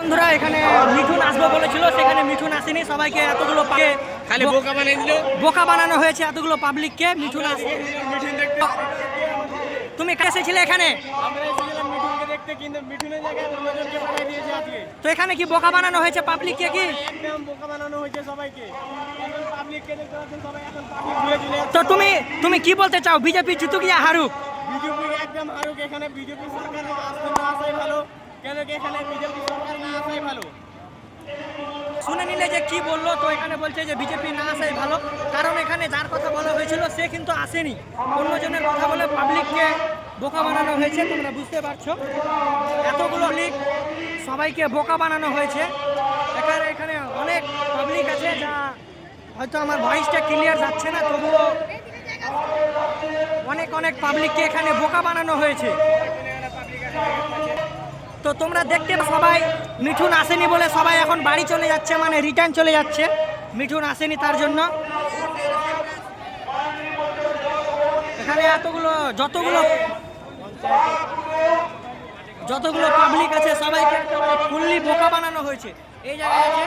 বন্ধুরা এখানে মিঠুন আসবে বলেছিল, সেখানে মিঠুন আসেনি। সবাইকে এতগুলো খালি বোকা বানিয়ে দিল, বোকা বানানো হয়েছে এতগুলো পাবলিককে। মিঠুন আসে, তুমি এসেছিলে এখানে? তো এখানে কি বোকা বানানো হয়েছে পাবলিককে? কি একদম বোকা বানানো হয়েছে সবাইকে। তো তুমি কি বলতে চাও? বিজেপি জিতুক ইয়া হারুক? বিজেপি একদম হারুক। এখানে বিজেপি সরকার আসতে না আসাই ভালো, কেন কি এখানে বিজেপি সরকার না আসাই ভালো। শুনে নিলে যে কি বললো, তো এখানে বলছে যে বিজেপি না আসাই ভালো, কারণ এখানে যার কথা বলা হয়েছিল সে কিন্তু আসেনি। অন্যজনের কথা বলে পাবলিককে বোকা বানানো হয়েছে। তোমরা বুঝতে পারছো, এতগুলো পাবলিক সবাইকে বোকা বানানো হয়েছে। এখানে অনেক পাবলিক আছে, যা হয়তো আমার ভয়েসটা ক্লিয়ার যাচ্ছে না, তবুও অনেক পাবলিককে এখানে বোকা বানানো হয়েছে। তো তোমরা দেখতে সবাই মিঠুন আসেনি বলে সবাই এখন বাড়ি চলে যাচ্ছে, মানে রিটার্ন চলে যাচ্ছে। মিঠুন আসেনি তার জন্য এখানে যতগুলো পাবলিক আছে সবাইকে ফুললি বোকা বানানো হয়েছে। এই জায়গায় আছে